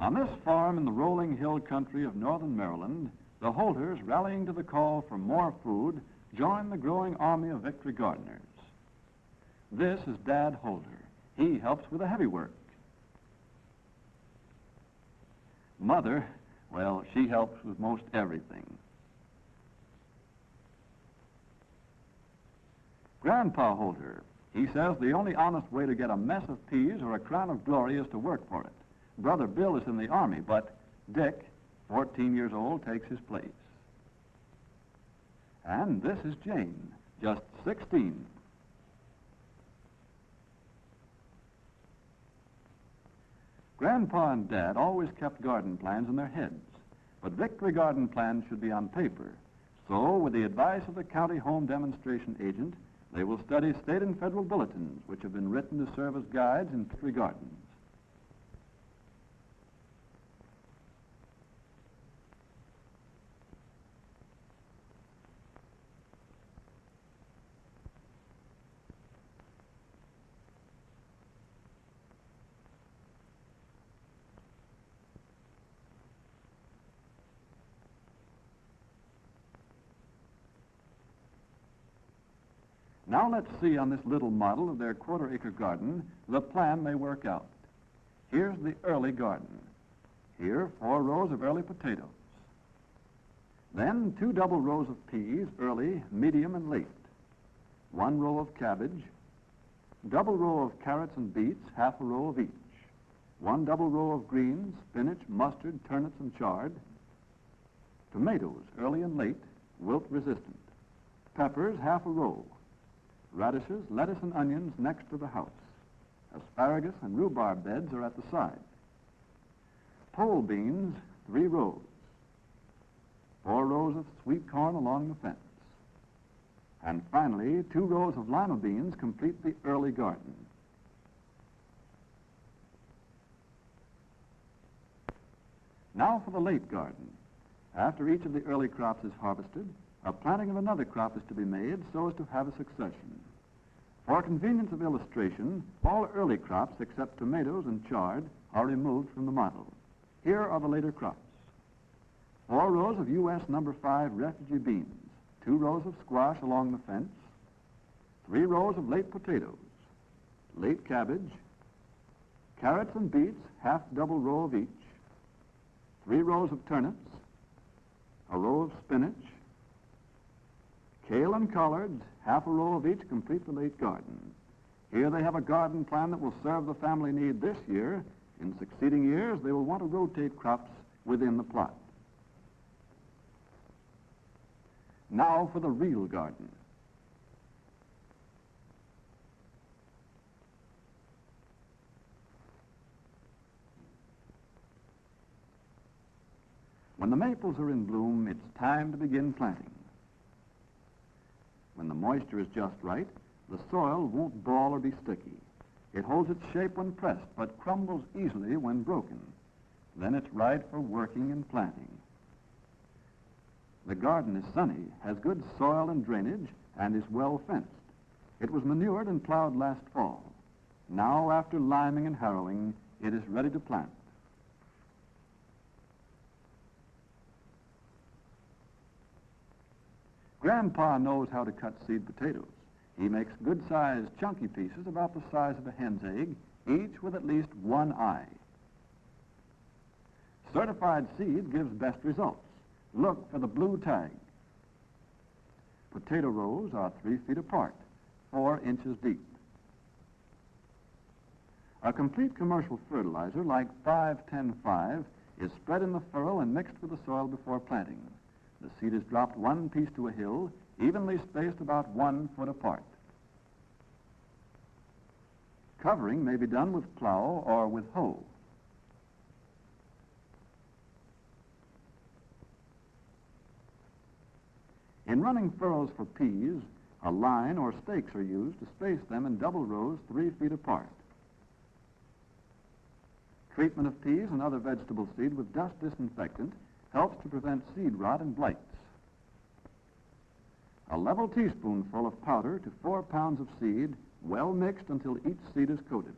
On this farm in the rolling hill country of northern Maryland, the Holters, rallying to the call for more food, join the growing army of Victory gardeners. This is Dad Holter. He helps with the heavy work. Mother, well, she helps with most everything. Grandpa Holter, he says the only honest way to get a mess of peas or a crown of glory is to work for it. Brother Bill is in the Army, but Dick, 14 years old, takes his place. And this is Jane, just 16. Grandpa and Dad always kept garden plans in their heads, but Victory garden plans should be on paper. So, with the advice of the county home demonstration agent, they will study state and federal bulletins, which have been written to serve as guides in Victory gardens. Now let's see on this little model of their quarter-acre garden the plan they work out. Here's the early garden. Here, 4 rows of early potatoes. Then 2 double rows of peas, early, medium, and late. 1 row of cabbage. Double row of carrots and beets, half a row of each. 1 double row of greens, spinach, mustard, turnips, and chard. Tomatoes, early and late, wilt-resistant. Peppers, half a row. Radishes, lettuce, and onions next to the house. Asparagus and rhubarb beds are at the side. Pole beans, 3 rows. 4 rows of sweet corn along the fence. And finally, 2 rows of lima beans complete the early garden. Now for the late garden. After each of the early crops is harvested, a planting of another crop is to be made so as to have a succession. For convenience of illustration, all early crops except tomatoes and chard are removed from the model. Here are the later crops. 4 rows of U.S. number 5 refugee beans, 2 rows of squash along the fence, 3 rows of late potatoes, late cabbage, carrots and beets, half double row of each, 3 rows of turnips, a row of spinach, kale and collards, half a row of each complete the late garden. Here they have a garden plan that will serve the family need this year. In succeeding years, they will want to rotate crops within the plot. Now for the real garden. When the maples are in bloom, it's time to begin planting. When the moisture is just right, the soil won't ball or be sticky. It holds its shape when pressed, but crumbles easily when broken. Then it's right for working and planting. The garden is sunny, has good soil and drainage, and is well fenced. It was manured and plowed last fall. Now, after liming and harrowing, it is ready to plant. Grandpa knows how to cut seed potatoes. He makes good-sized, chunky pieces about the size of a hen's egg, each with at least 1 eye. Certified seed gives best results. Look for the blue tag. Potato rows are 3 feet apart, 4 inches deep. A complete commercial fertilizer like 5-10-5 is spread in the furrow and mixed with the soil before planting. The seed is dropped 1 piece to a hill, evenly spaced about 1 foot apart. Covering may be done with plow or with hoe. In running furrows for peas, a line or stakes are used to space them in double rows 3 feet apart. Treatment of peas and other vegetable seed with dust disinfectant helps to prevent seed rot and blights. A level teaspoonful of powder to 4 pounds of seed, well mixed until each seed is coated.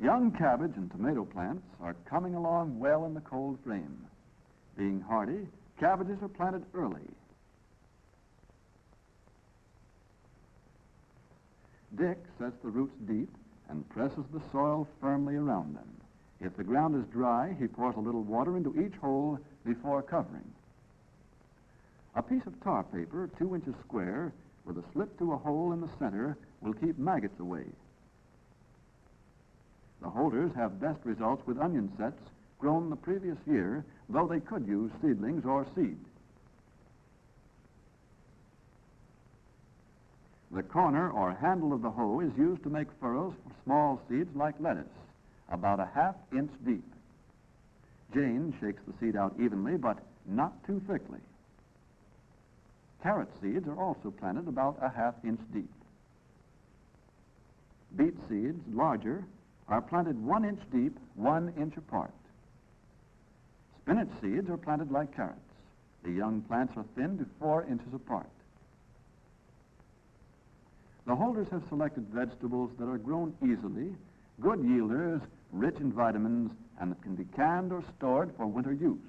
Young cabbage and tomato plants are coming along well in the cold frame. Being hardy, cabbages are planted early. Dick sets the roots deep and presses the soil firmly around them. If the ground is dry, he pours a little water into each hole before covering. A piece of tar paper, 2 inches square, with a slit to a hole in the center, will keep maggots away. The holders have best results with onion sets grown the previous year, though they could use seedlings or seed. The corner or handle of the hoe is used to make furrows for small seeds like lettuce, about a 1/2 inch deep. Jane shakes the seed out evenly, but not too thickly. Carrot seeds are also planted about a 1/2 inch deep. Beet seeds, larger, are planted 1 inch deep, 1 inch apart. Spinach seeds are planted like carrots. The young plants are thinned to 4 inches apart. The holders have selected vegetables that are grown easily, good yielders, rich in vitamins, and that can be canned or stored for winter use.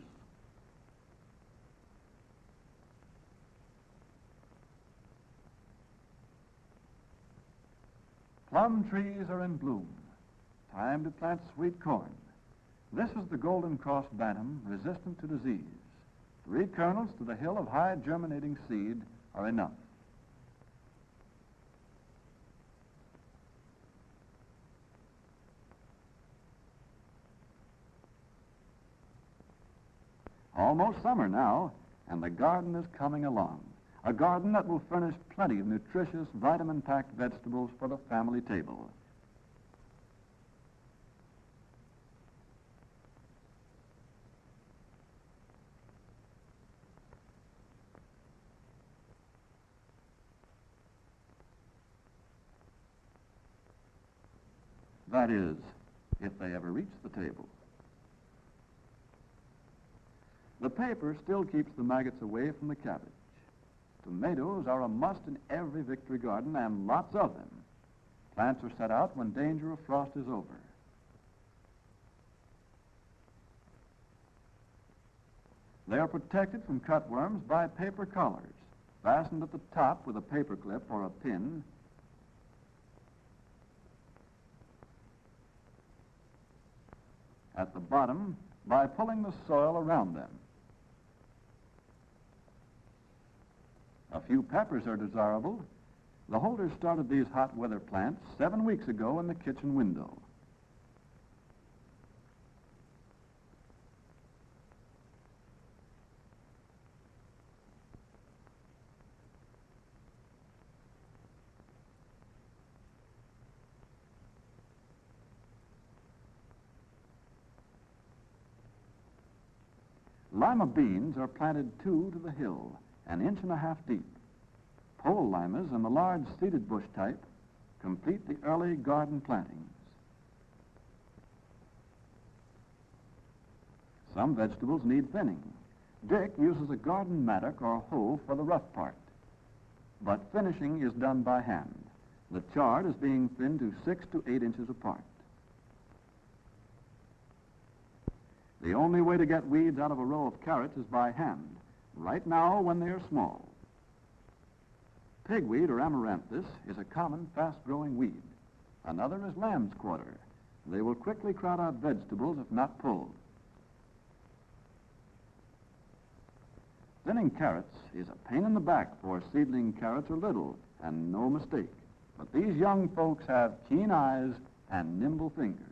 Plum trees are in bloom. Time to plant sweet corn. This is the Golden Cross Bantam, resistant to disease. 3 kernels to the hill of high germinating seed are enough. Almost summer now, and the garden is coming along. A garden that will furnish plenty of nutritious, vitamin-packed vegetables for the family table. That is, if they ever reach the table. The paper still keeps the maggots away from the cabbage. Tomatoes are a must in every Victory garden, and lots of them. Plants are set out when danger of frost is over. They are protected from cutworms by paper collars, fastened at the top with a paper clip or a pin. At the bottom, by pulling the soil around them. A few peppers are desirable. The holders started these hot weather plants 7 weeks ago in the kitchen window. Lima beans are planted 2 to the hill, 1.5 inches deep. Pole limas and the large seeded bush type complete the early garden plantings. Some vegetables need thinning. Dick uses a garden mattock or hoe for the rough part, but finishing is done by hand. The chard is being thinned to 6 to 8 inches apart. The only way to get weeds out of a row of carrots is by hand, right now when they are small. Pigweed or amaranthus is a common, fast-growing weed. Another is lamb's quarter. They will quickly crowd out vegetables if not pulled. Thinning carrots is a pain in the back, for seedling carrots are little and no mistake. But these young folks have keen eyes and nimble fingers.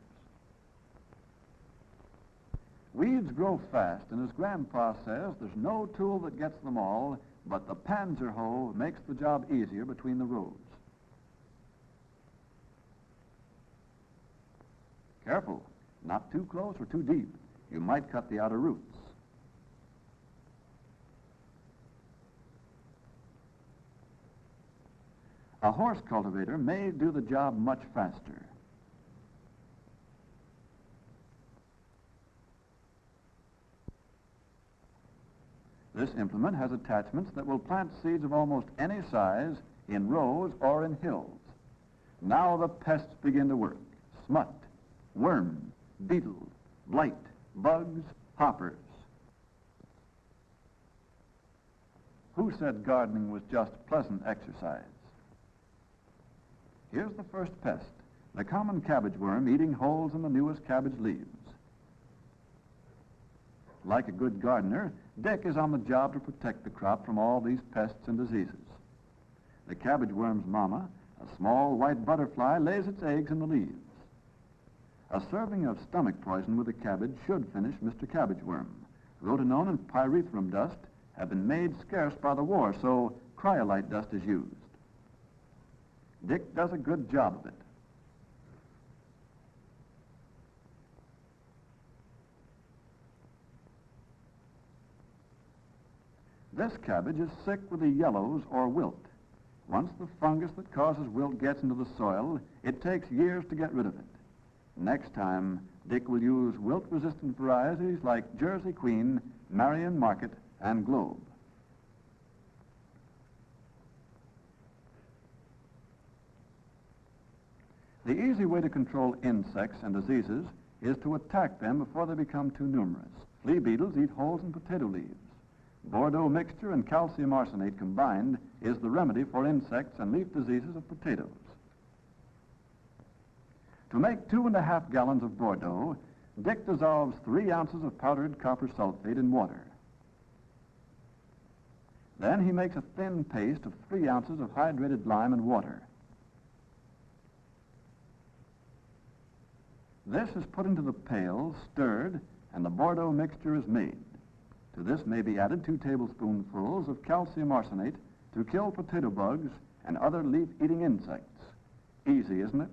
Weeds grow fast, and as Grandpa says, there's no tool that gets them all, but the Panzer hoe makes the job easier between the rows. Careful, not too close or too deep. You might cut the outer roots. A horse cultivator may do the job much faster. This implement has attachments that will plant seeds of almost any size in rows or in hills. Now the pests begin to work. Smut, worms, beetles, blight, bugs, hoppers. Who said gardening was just pleasant exercise? Here's the first pest, the common cabbage worm eating holes in the newest cabbage leaves. Like a good gardener, Dick is on the job to protect the crop from all these pests and diseases. The cabbage worm's mama, a small white butterfly, lays its eggs in the leaves. A serving of stomach poison with a cabbage should finish Mr. Cabbage Worm. Rotenone and pyrethrum dust have been made scarce by the war, so cryolite dust is used. Dick does a good job of it. This cabbage is sick with the yellows or wilt. Once the fungus that causes wilt gets into the soil, it takes years to get rid of it. Next time, Dick will use wilt-resistant varieties like Jersey Queen, Marion Market, and Globe. The easy way to control insects and diseases is to attack them before they become too numerous. Flea beetles eat holes in potato leaves. Bordeaux mixture and calcium arsenate combined is the remedy for insects and leaf diseases of potatoes. To make 2½ gallons of Bordeaux, Dick dissolves 3 ounces of powdered copper sulfate in water. Then he makes a thin paste of 3 ounces of hydrated lime and water. This is put into the pail, stirred, and the Bordeaux mixture is made. To this may be added 2 tablespoonfuls of calcium arsenate to kill potato bugs and other leaf-eating insects. Easy, isn't it?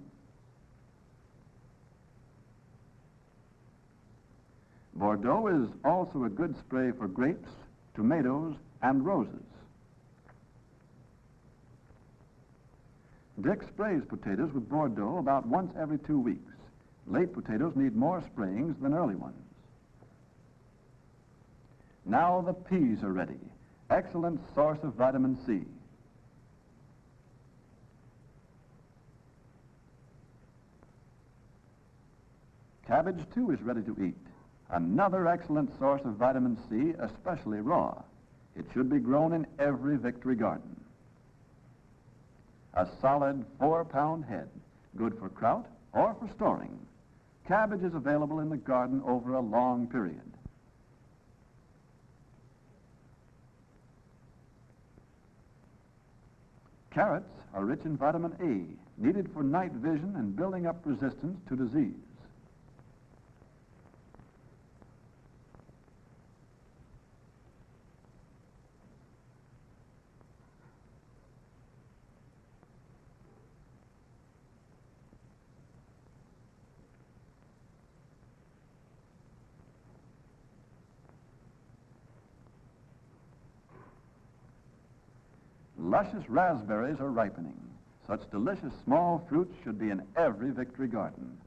Bordeaux is also a good spray for grapes, tomatoes, and roses. Dick sprays potatoes with Bordeaux about once every 2 weeks. Late potatoes need more sprayings than early ones. Now the peas are ready. Excellent source of vitamin C. Cabbage, too, is ready to eat. Another excellent source of vitamin C, especially raw. It should be grown in every Victory garden. A solid 4-pound head, good for kraut or for storing. Cabbage is available in the garden over a long period. Carrots are rich in vitamin A, needed for night vision and building up resistance to disease. Luscious raspberries are ripening. Such delicious small fruits should be in every Victory garden.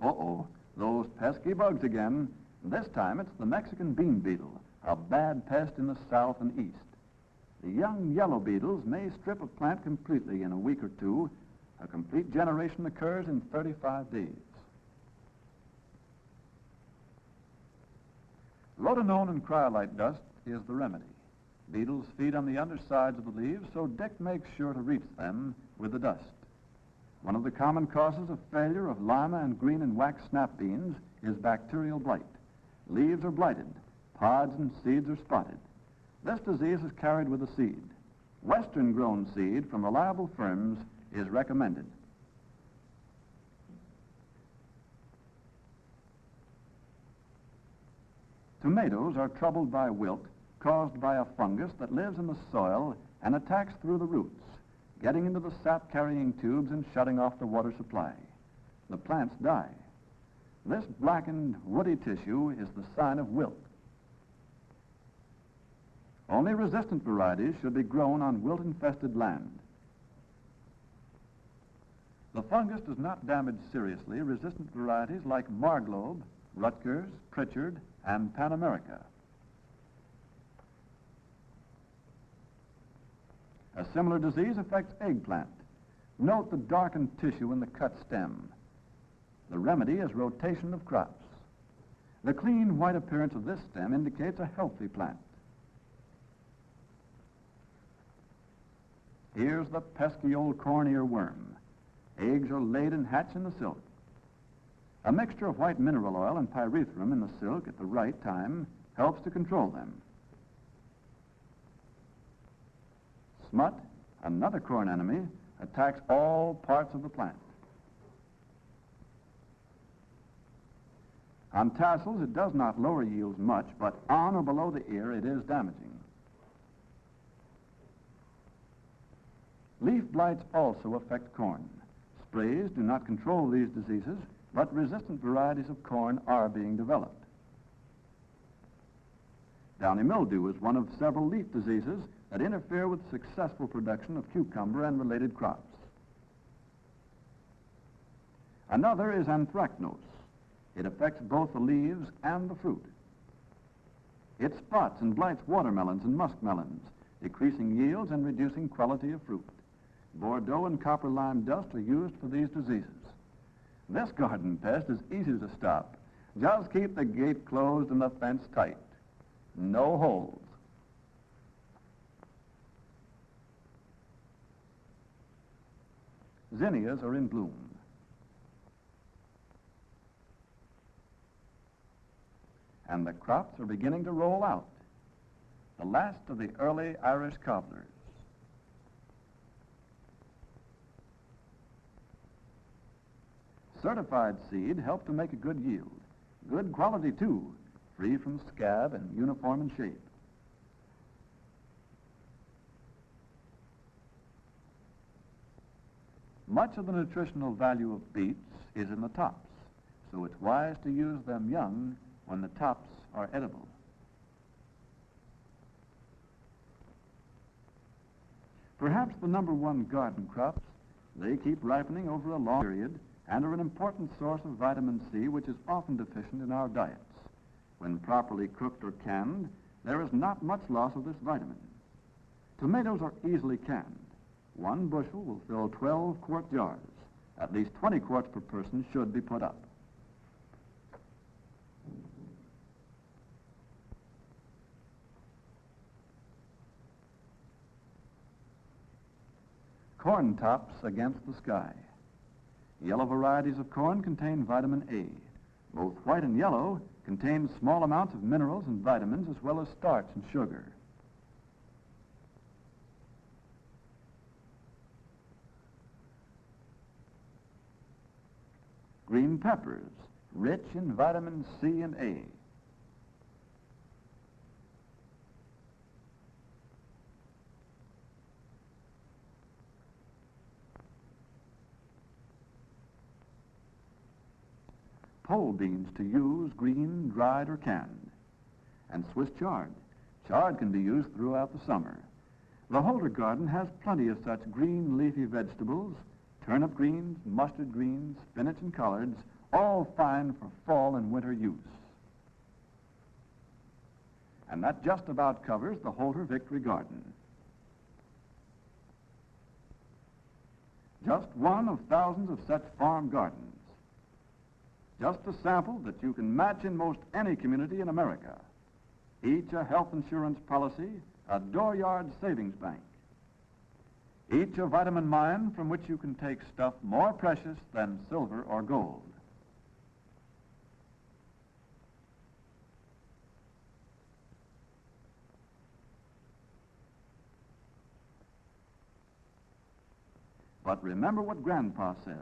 Uh-oh, those pesky bugs again. This time it's the Mexican bean beetle, a bad pest in the south and east. The young yellow beetles may strip a plant completely in a week or 2. A complete generation occurs in 35 days. Rotenone and cryolite dust is the remedy. Beetles feed on the undersides of the leaves, so Dick makes sure to reach them with the dust. One of the common causes of failure of lima and green and wax snap beans is bacterial blight. Leaves are blighted, pods and seeds are spotted. This disease is carried with the seed. Western-grown seed from reliable firms is recommended. Tomatoes are troubled by wilt caused by a fungus that lives in the soil and attacks through the roots, getting into the sap-carrying tubes and shutting off the water supply. The plants die. This blackened, woody tissue is the sign of wilt. Only resistant varieties should be grown on wilt-infested land. The fungus does not damage seriously resistant varieties like Marglobe, Rutgers, Pritchard, and Pan America. A similar disease affects eggplant. Note the darkened tissue in the cut stem. The remedy is rotation of crops. The clean white appearance of this stem indicates a healthy plant. Here's the pesky old corn earworm. Eggs are laid and hatch in the silk. A mixture of white mineral oil and pyrethrum in the silk at the right time helps to control them. Smut, another corn enemy, attacks all parts of the plant. On tassels, it does not lower yields much, but on or below the ear, it is damaging. Leaf blights also affect corn. Sprays do not control these diseases, but resistant varieties of corn are being developed. Downy mildew is one of several leaf diseases that interfere with successful production of cucumber and related crops. Another is anthracnose. It affects both the leaves and the fruit. It spots and blights watermelons and muskmelons, decreasing yields and reducing quality of fruit. Bordeaux and copper lime dust are used for these diseases. This garden pest is easy to stop. Just keep the gate closed and the fence tight. No holes. Zinnias are in bloom. And the crops are beginning to roll out. The last of the early Irish cobblers. Certified seed helps to make a good yield. Good quality, too, free from scab and uniform in shape. Much of the nutritional value of beets is in the tops, so it's wise to use them young when the tops are edible. Perhaps the number one garden crops, they keep ripening over a long period and are an important source of vitamin C, which is often deficient in our diets. When properly cooked or canned, there is not much loss of this vitamin. Tomatoes are easily canned. 1 bushel will fill 12-quart jars. At least 20 quarts per person should be put up. Corn tops against the sky. Yellow varieties of corn contain vitamin A. Both white and yellow contain small amounts of minerals and vitamins as well as starch and sugar. Green peppers, rich in vitamins C and A. Pole beans to use, green, dried, or canned. And Swiss chard. Chard can be used throughout the summer. The Holder garden has plenty of such green leafy vegetables, turnip greens, mustard greens, spinach and collards, all fine for fall and winter use. And that just about covers the Holder Victory Garden. Just one of thousands of such farm gardens. Just a sample that you can match in most any community in America. Each a health insurance policy, a dooryard savings bank. Each a vitamin mine from which you can take stuff more precious than silver or gold. But remember what Grandpa says,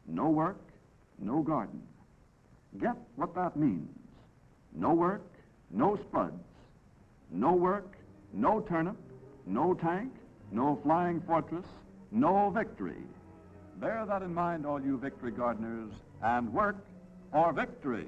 no work, no garden. Get what that means. No work, no spuds. No work, no turnip, no tank, no flying fortress, no victory. Bear that in mind, all you victory gardeners, and work for victory.